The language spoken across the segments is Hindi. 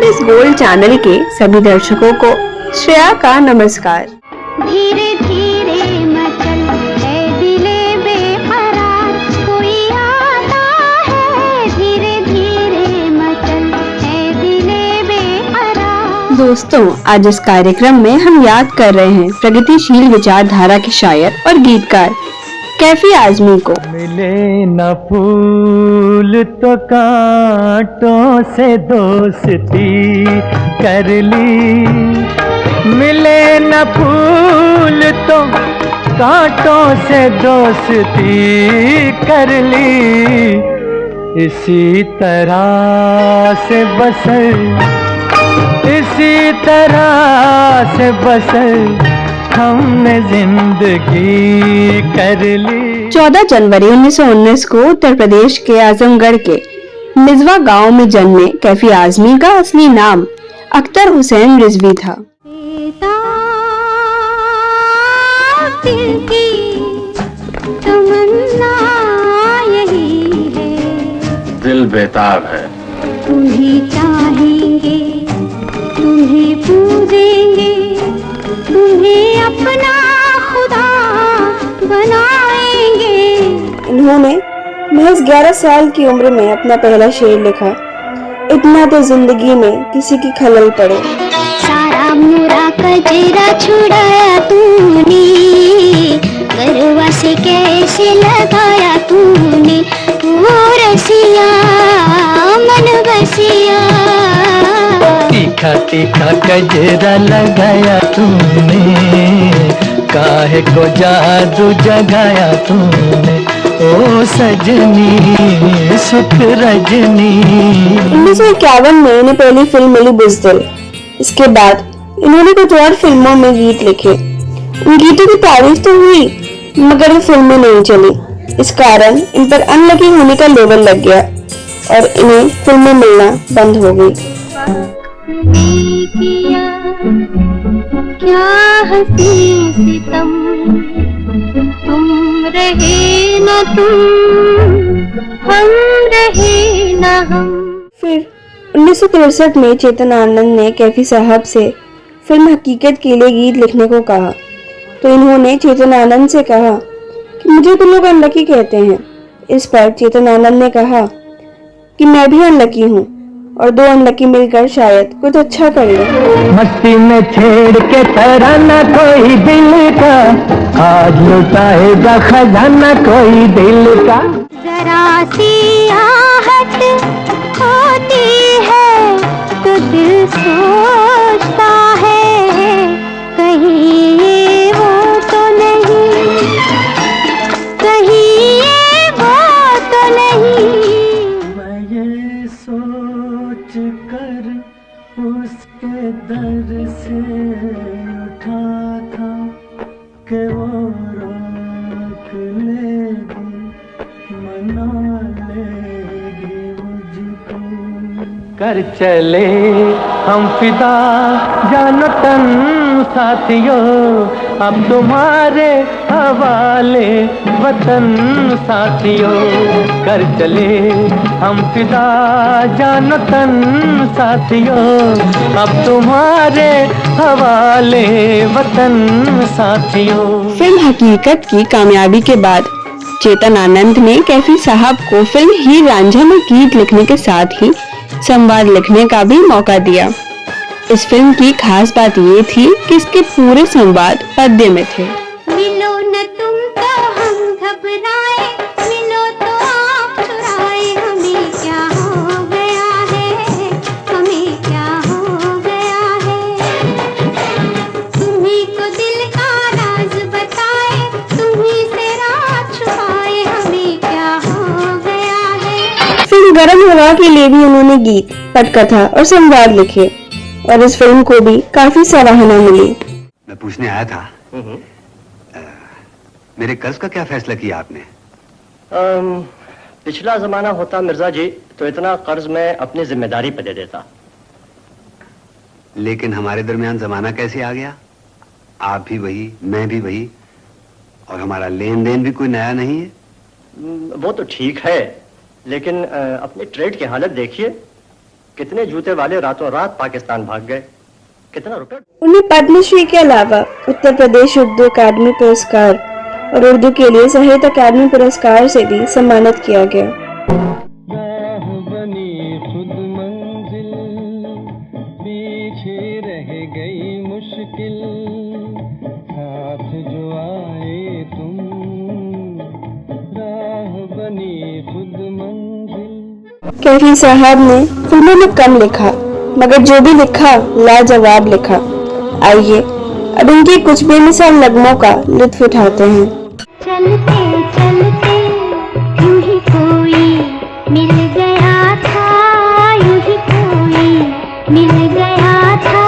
एमबीएस गोल्ड चैनल के सभी दर्शकों को श्रेया का नमस्कार। धीरे धीरे मचल है दिले बेकरार, कोई आता है, धीरे धीरे मचल है दिले बेकरार। दोस्तों, आज इस कार्यक्रम में हम याद कर रहे हैं प्रगतिशील विचारधारा के शायर और गीतकार कैफी आजमी को। मिले न फूल तो कांटों से दोस्ती कर ली, मिले न फूल तो कांटों से दोस्ती कर ली, इसी तरह से बसर, इसी तरह से बसर हमने जिंदगी कर ली। 14 जनवरी 1919 को उत्तर प्रदेश के आजमगढ़ के मिजवा गांव में जन्मे कैफी आजमी का असली नाम अख्तर हुसैन रिजवी था। दिल की तमन्ना यही है, दिल बेताब है, तुम्ही चाहेंगे, तुम्ही पूजेंगे, तुम्हें अपना खुदा बनाएंगे। इन्होंने महज 11 साल की उम्र में अपना पहला शेर लिखा, इतना तो जिंदगी में किसी की खलल पड़े। सारा मोरा कजरा छुड़ाया तूने, गरवा से कैसे लगाया तूने, वो रसिया मन बसिया, तीखा तीखा कजरा लगाया तूने, काहे को जादू जगाया तूने, ओ सजनी सुख रजनी। 1951 में इन्हें पहली फिल्म मिली बुज़दिल। इसके बाद इन्होंने कुछ और फिल्मों में गीत लिखे। उन गीतों की तारीफ तो हुई मगर ये फिल्में नहीं चली। इस कारण इन पर अनलकी होने का लेबल लग गया और इन्हें फिल्में मिलना बंद हो गई। क्या हंसी सितम, तुम रहे न तुम, हम रहे न हम। फिर 1963 में चेतन आनंद ने कैफी साहब से फिल्म हकीकत के लिए गीत लिखने को कहा, तो इन्होंने चेतन आनंद से कहा कि मुझे तो लोग अनलकी कहते हैं। इस पर चेतन आनंद ने कहा कि मैं भी अनलकी हूँ और दो अनलकी मिलकर शायद कुछ अच्छा कर ले। मस्ती में छेड़ के तराना कोई दिल का, आज लुटाएगा खजाना कोई दिल का। जरा सी आहट होती है तो दिल सोचता है, कहीं ये वो तो नहीं, कहीं ये वो तो नहीं। मैं ये सोच कर उसके दर से उठा था कि वो रोक लेगी, मना लेगी मुझको। कर चले हम फिदा जानो तन साथियों, अब तुम्हारे हवाले वतन साथियों। कर चले हम फिदा जानो तन साथियों, अब तुम्हारे हवाले वतन साथियों। फिल्म हकीकत की कामयाबी के बाद चेतन आनंद ने कैफी साहब को फिल्म हीर रांझा में गीत लिखने के साथ ही संवाद लिखने का भी मौका दिया। इस फिल्म की खास बात ये थी कि इसके पूरे संवाद पद्य में थे। मिलो न तुम तो हम घबराए, मिलो तो आप चुराए, हमें क्या हो गया है, हमें क्या हो गया है। तुम्ही को दिल का राज बताए, तुम्ही से राज छुपाए, हमें क्या हो गया है। फिल्म गरम हवा के लिए भी उन्होंने गीत, पटकथा और संवाद लिखे और इस फिल्म को भी काफी सराहना मिली। मैं पूछने आया था, मेरे कर्ज का क्या फैसला किया आपने? पिछला जमाना होता मिर्जा जी तो इतना कर्ज मैं अपनी जिम्मेदारी पे दे देता। लेकिन हमारे दरमियान जमाना कैसे आ गया? आप भी वही, मैं भी वही, और हमारा लेन देन भी कोई नया नहीं है। वो तो ठीक है, लेकिन अपनी ट्रेड की हालत देखिए, कितने जूते वाले रातों रात पाकिस्तान भाग गए, कितना रुपया। उन्हें पद्मश्री के अलावा उत्तर प्रदेश उर्दू अकादमी पुरस्कार और उर्दू के लिए साहित्य अकादमी पुरस्कार से भी सम्मानित किया गया। राह बनी खुद मंजिल, पीछे रह गई मुश्किल, साथ जो आए तुम, राह बनी खुद मंजिल। कैफी साहब ने फिल्मों में कम लिखा, मगर जो भी लिखा लाजवाब लिखा। आइए अब इनकी कुछ बेमिसाल नगमों का लुत्फ उठाते हैं। चलते चलते यूं ही कोई मिल गया था, यूं ही कोई मिल गया था,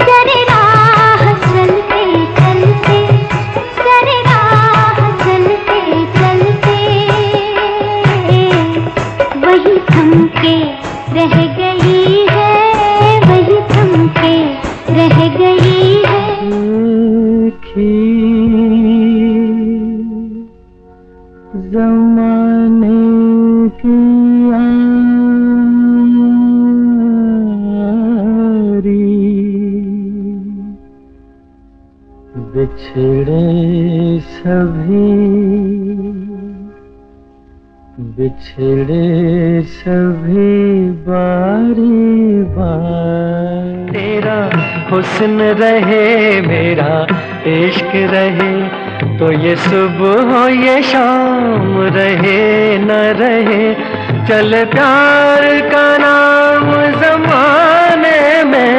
सरे राह चलते चलते, सरे राह चलते चलते, वही थम के रह गई है, वही थम के रह गई है। ज़माने की यारी, बिछड़े सभी, बिछड़े सभी बारी बार। तेरा हुस्न रहे, मेरा इश्क रहे, तो ये सुबह हो ये शाम रहे न रहे, चले प्यार का नाम ज़माने में,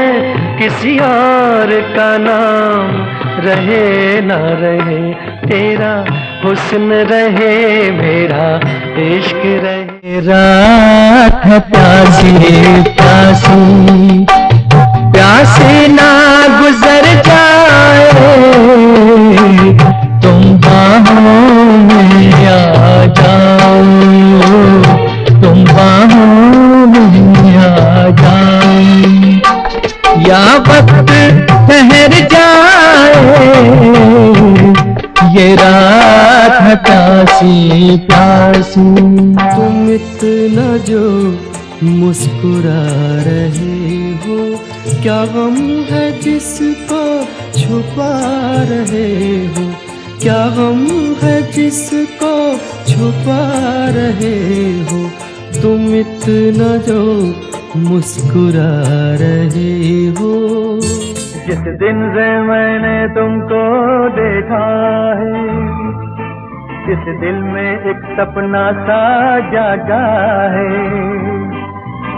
किसी और का नाम रहे न रहे। तेरा हुस्न रहे, मेरा इश्क रहे। रात है प्यासी प्यासी, प्यासी ना गुजर जाए, तुम बाहों में आ जाओ, तुम बाहों में आ जाओ, या वक्त ठहर जाए, ये रात है प्यासी प्यासी। तुम इतना जो मुस्कुरा रहे हो, क्या गम है जिसको छुपा रहे हो, क्या गम है जिसको छुपा रहे हो, तुम इतना जो मुस्कुरा रहे हो। जिस दिन से मैंने तुमको देखा है, जिस दिल में एक सपना सा जागा है,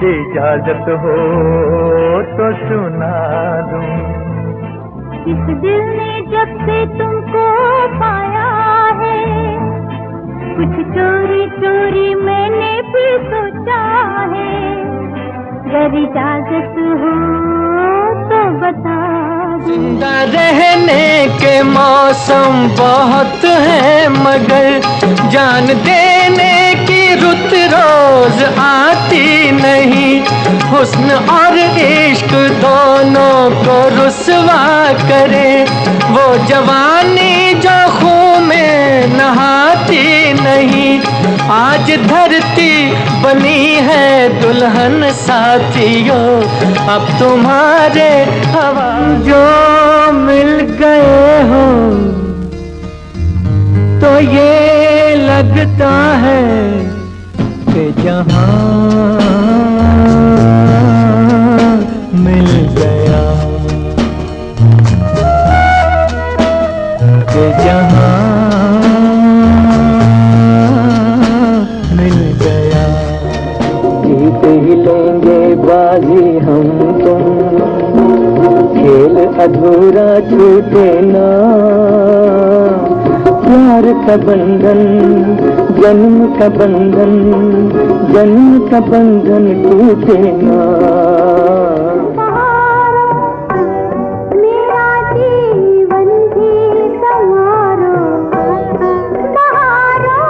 इजाजत हो तो सुना दूं। इस दिल ने जब से तुमको पाया है, कुछ चोरी चोरी मैंने भी सोचा है, अगर इजाजत हो तो बता दो। जिंदा रहने के मौसम बहुत है, मगर जान देने की रुत रोज आती नहीं। हुस्न और इश्क दोनों को रुसवा करे, वो जवानी जो खून में नहाती नहीं। आज धरती बनी है दुल्हन साथियों, अब तुम्हारे हवा जो मिल गए हो, तो ये लगता है कि जहां मिल गया, कि जहां मिल गया। जीत ही लेंगे बाजी हम तुम, खेल अधूरा छूटे ना। प्यार का बंधन, जन्म का बंधन, जन्म का बंधन टूटे ना। मेरा जीवन भी संवारो, बहारो,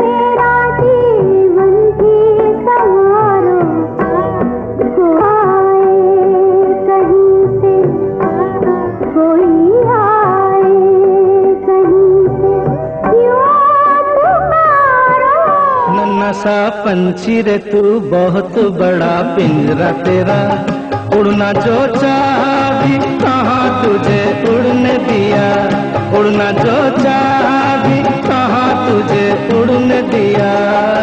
मेरा जीवन भी संवारो। कोई आए कहीं से, कोई आए कहीं से, यूं तुम्हारो। नन्ना सा पंछी रे तू बहुत बड़ा पिंजरा तेरा, उड़ना जो चाहा भी कहाँ तुझे उड़ने दिया, उड़ना जो चाहा भी कहाँ तुझे उड़ने दिया,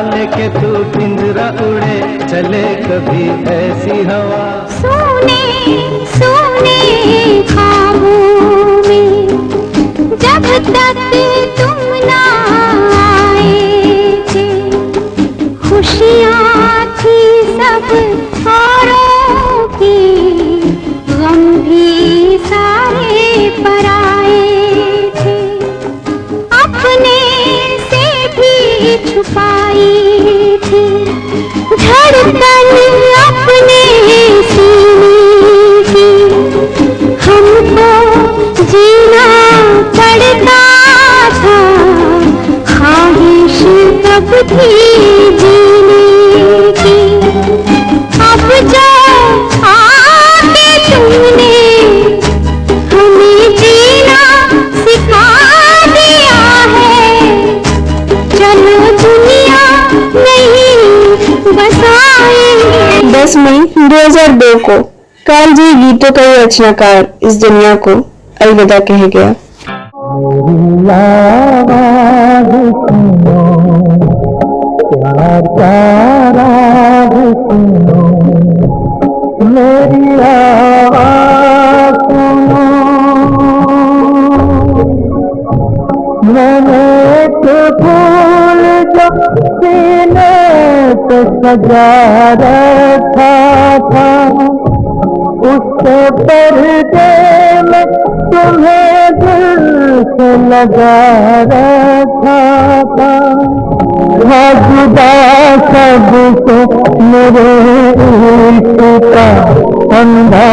लेके तू पिंजरा उड़े चले कभी ऐसी हवा। सोने सोने ख्वाबों में जब तक तुम ना आए थे, खुशियाँ थी सब औरों की, गम भी सारे पराए थे, अपने से भी छुपाई थी धड़कन अपने सीने की, हमको जीना पड़ता था, ख्वाहिश कब थी जीने की, अब जो आके तुमने हमें जीना सिखा दिया है, चलो दुनिया नहीं बसाएंगे। 10 मई 2002 को कालजयी गीतों का ये रचनाकार इस दुनिया को अलविदा कह गया। मेरी आवाज़ सुनो, प्यार प्यारा सुनो, मेरी आवाज़ सुनो, मैंने एक फूल जो सीने पे सजा रखा था, उसके पर्दे में तुम्हें दिल से लगा रखा था, जुदा सबसे मेरे इश्क का अंधा